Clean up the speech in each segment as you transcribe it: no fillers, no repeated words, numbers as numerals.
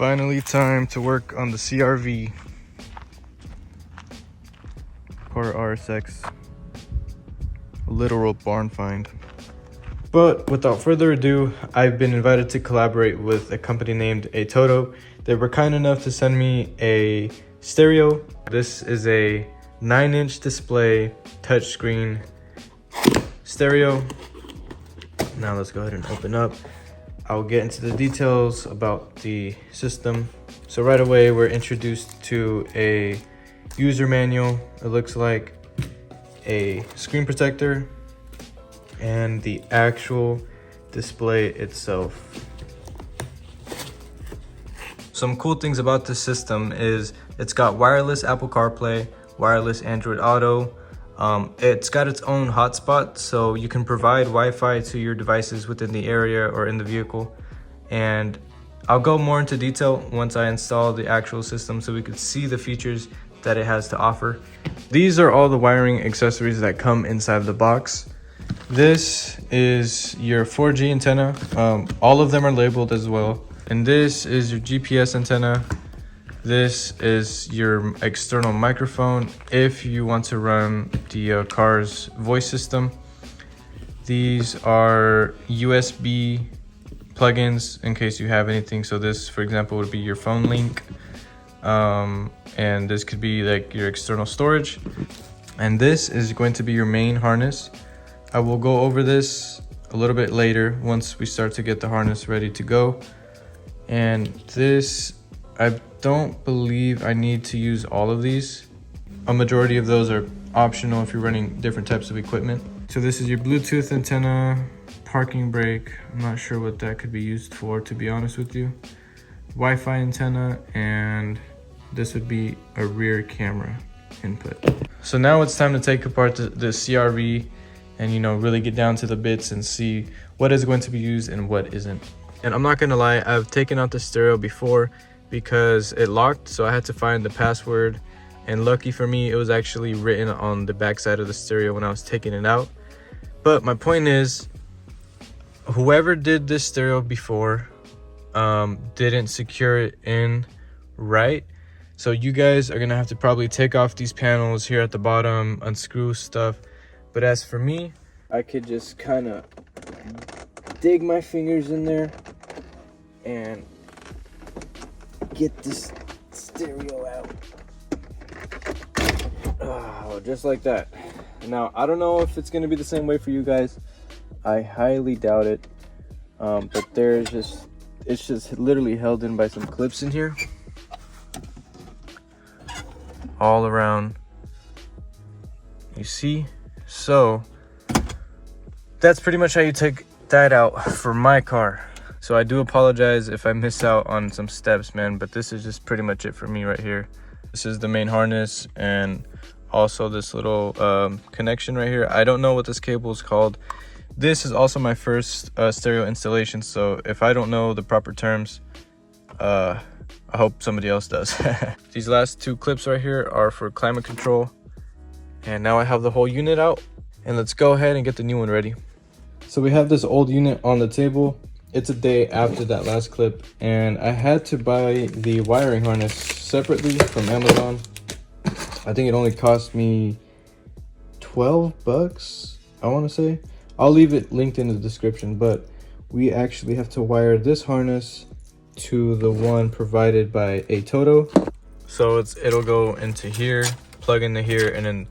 Finally time to work on the CRV or RSX, a literal barn find. But without further ado, I've been invited to collaborate with a company named ATOTO. They were kind enough to send me a stereo. This is a 9-inch display touchscreen stereo. Now let's go ahead and open up. I'll get into the details about the system. So right away, we're introduced to a user manual. It looks like a screen protector and the actual display itself. Some cool things about this system is it's got wireless Apple CarPlay, wireless Android Auto. It's got its own hotspot, so you can provide Wi-Fi to your devices within the area or in the vehicle. And I'll go more into detail once I install the actual system so we could see the features that it has to offer. These are all the wiring accessories that come inside the box. This is your 4G antenna. All of them are labeled as well. And this is your GPS antenna. This is your external microphone if you want to run the car's voice system. These are USB plugins in case you have anything. So this, for example, would be your phone link. And this could be like your external storage. And this is going to be your main harness. I will go over this a little bit later once we start to get the harness ready to go. And this, I don't believe I need to use all of these. A majority of those are optional if you're running different types of equipment. So this is your Bluetooth antenna, parking brake. I'm not sure what that could be used for, to be honest with you. Wi-Fi antenna, and this would be a rear camera input. So now it's time to take apart the CRV and, really get down to the bits and see what is going to be used and what isn't. And I'm not gonna lie, I've taken out the stereo before because it locked, so I had to find the password. And lucky for me, it was actually written on the back side of the stereo when I was taking it out. But my point is, whoever did this stereo before didn't secure it in right. So you guys are gonna have to probably take off these panels here at the bottom, unscrew stuff. But as for me, I could just kind of dig my fingers in there and get this stereo out. Oh, just like that. Now, I don't know if it's gonna be the same way for you guys. I highly doubt it. But it's just literally held in by some clips in here. All around, you see? So that's pretty much how you take that out for my car. So I do apologize if I miss out on some steps, man, but this is just pretty much it for me right here. This is the main harness and also this little connection right here. I don't know what this cable is called. This is also my first stereo installation, so if I don't know the proper terms, I hope somebody else does. These last two clips right here are for climate control. And now I have the whole unit out, and let's go ahead and get the new one ready. So we have this old unit on the table. It's a day after that last clip, and I had to buy the wiring harness separately from Amazon. I think it only cost me 12 bucks, I want to say. I'll leave it linked in the description, but we actually have to wire this harness to the one provided by ATOTO. So it'll go into here, plug into here, and then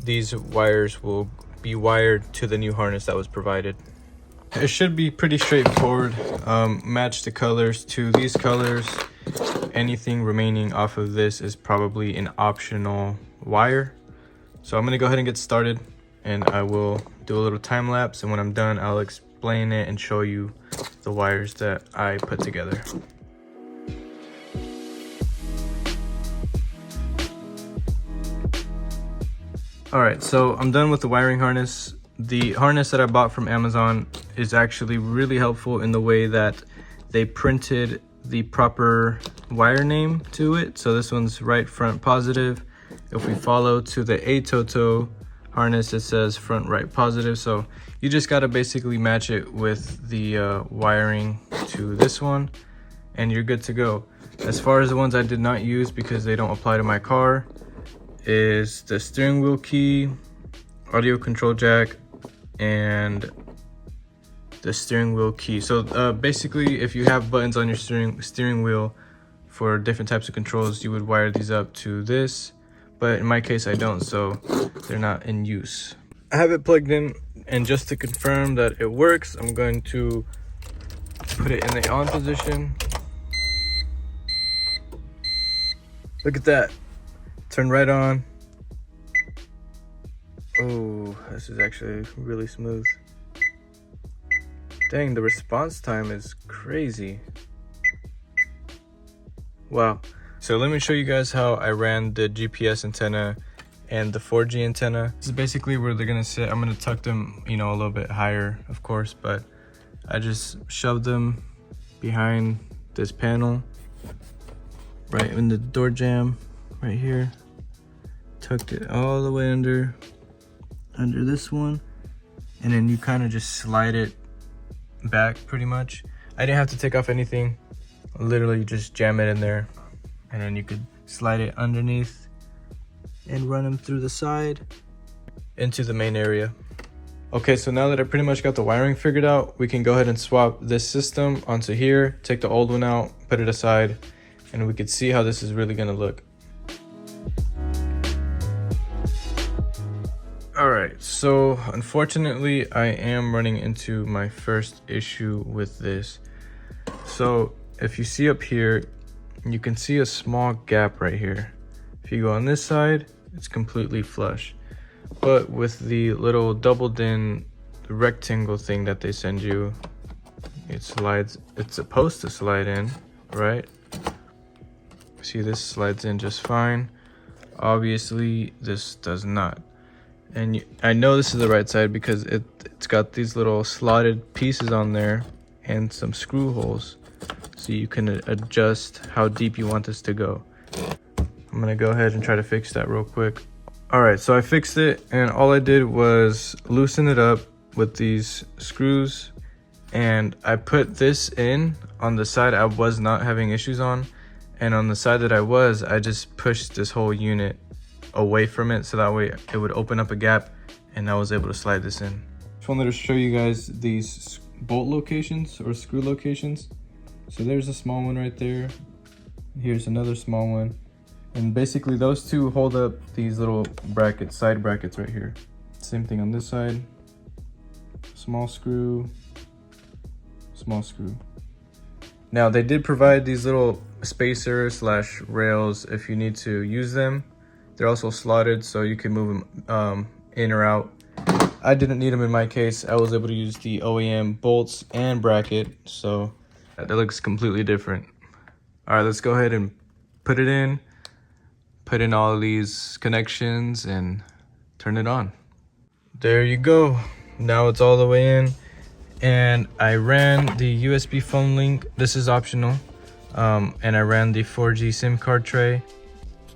these wires will be wired to the new harness that was provided. It should be pretty straightforward. Match the colors to these colors. Anything remaining off of this is probably an optional wire. So I'm gonna go ahead and get started, and I will do a little time lapse, and when I'm done, I'll explain it and show you the wires that I put together. All right, so I'm done with the wiring harness. The harness that I bought from Amazon is actually really helpful in the way that they printed the proper wire name to it. So this one's right front positive. If we follow to the ATOTO harness, it says front right positive. So you just gotta basically match it with the wiring to this one, and you're good to go. As far as the ones I did not use because they don't apply to my car, is the steering wheel key, audio control jack, and the steering wheel key. So basically, if you have buttons on your steering wheel for different types of controls, you would wire these up to this, but in my case I don't, so they're not in use. I have it plugged in, and just to confirm that it works, I'm going to put it in the on position. Look at that, turn right on. Oh, this is actually really smooth. Dang, the response time is crazy. Wow. So let me show you guys how I ran the GPS antenna and the 4G antenna. This is basically where they're gonna sit. I'm gonna tuck them, you know, a little bit higher, of course, but I just shoved them behind this panel, right in the door jamb, right here. Tucked it all the way under this one, and then you kind of just slide it back pretty much. I didn't have to take off anything. Literally just jam it in there, and then you could slide it underneath and run them through the side into the main area. Okay, so now that I pretty much got the wiring figured out, we can go ahead and swap this system onto here, take the old one out, put it aside, and we could see how this is really gonna look. Alright, so unfortunately I am running into my first issue with this. So if you see up here, you can see a small gap right here. If you go on this side, it's completely flush. But with the little doubled in rectangle thing that they send you, it's supposed to slide in, right? See, this slides in just fine. Obviously, this does not. And I know this is the right side because it's got these little slotted pieces on there and some screw holes, so you can adjust how deep you want this to go. I'm gonna go ahead and try to fix that real quick. All right, so I fixed it, and all I did was loosen it up with these screws, and I put this in on the side I was not having issues on, and on the side that I just pushed this whole unit away from it, so that way it would open up a gap and I was able to slide this in. Just wanted to show you guys these bolt locations or screw locations. So there's a small one right there. Here's another small one. And basically those two hold up these little brackets, side brackets right here. Same thing on this side. Small screw, small screw. Now they did provide these little spacers / rails if you need to use them. They're also slotted, so you can move them in or out. I didn't need them in my case. I was able to use the OEM bolts and bracket, so that looks completely different. All right, let's go ahead and put it in, put in all of these connections, and turn it on. There you go. Now it's all the way in, and I ran the USB phone link. This is optional, and I ran the 4G SIM card tray.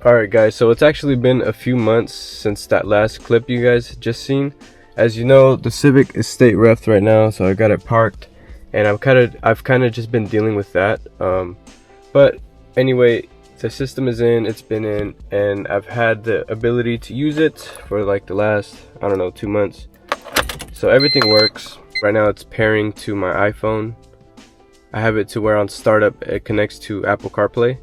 Alright guys, so it's actually been a few months since that last clip you guys just seen. As you know, the Civic is state refed right now, so I got it parked, and I've kind of just been dealing with that. But anyway, the system is in, it's been in, and I've had the ability to use it for like the last, I don't know, 2 months. So everything works. Right now it's pairing to my iPhone. I have it to where on startup it connects to Apple CarPlay.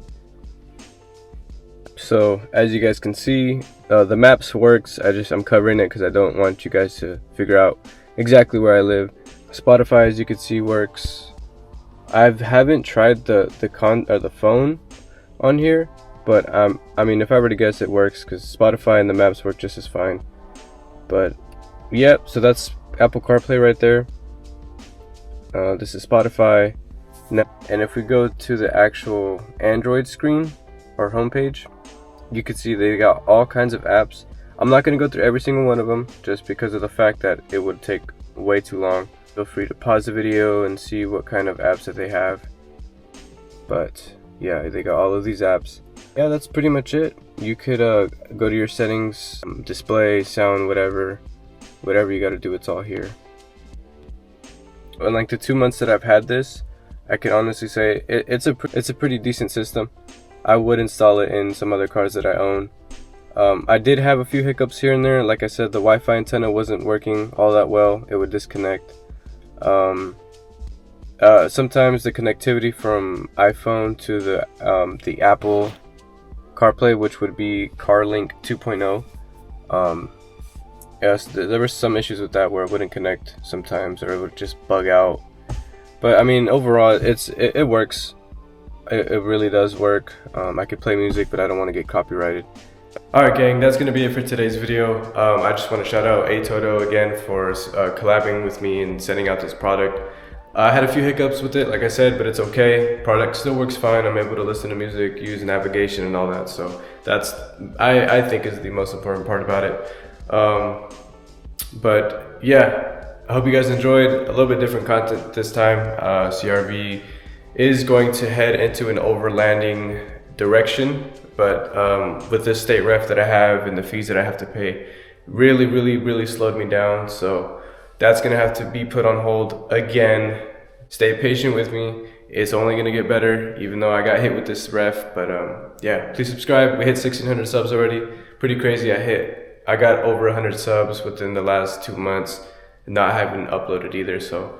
So as you guys can see, the maps works. I'm covering it because I don't want you guys to figure out exactly where I live. Spotify, as you can see, works. I haven't tried the phone on here, but I mean, if I were to guess, it works because Spotify and the maps work just as fine. But yeah, so that's Apple CarPlay right there. This is Spotify. Now, and if we go to the actual Android screen or homepage, you can see they got all kinds of apps. I'm not going to go through every single one of them just because of the fact that it would take way too long. Feel free to pause the video and see what kind of apps that they have. But yeah, they got all of these apps. Yeah, that's pretty much it. You could go to your settings, display, sound, whatever you got to do, it's all here. In like the 2 months that I've had this, I can honestly say it's a pretty decent system. I would install it in some other cars that I own. I did have a few hiccups here and there. Like I said, the Wi-Fi antenna wasn't working all that well. It would disconnect. Sometimes the connectivity from iPhone to the Apple CarPlay, which would be CarLink 2.0, yes, there were some issues with that where it wouldn't connect sometimes, or it would just bug out. But I mean, overall, it works. It really does work. I could play music, but I don't want to get copyrighted. Alright gang, that's going to be it for today's video. I just want to shout out ATOTO again for collabing with me and sending out this product. I had a few hiccups with it, like I said, but it's okay. Product still works fine. I'm able to listen to music, use navigation and all that. So that's, I think, is the most important part about it. But yeah, I hope you guys enjoyed. A little bit different content this time. CRV is going to head into an overlanding direction, but with this state ref that I have and the fees that I have to pay, really slowed me down. So that's gonna have to be put on hold again. Stay patient with me. It's only gonna get better, even though I got hit with this ref. But yeah, please subscribe. We hit 1,600 subs already. Pretty crazy. I got over 100 subs within the last 2 months, not having uploaded either. So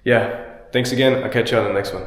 yeah, thanks again. I'll catch you on the next one.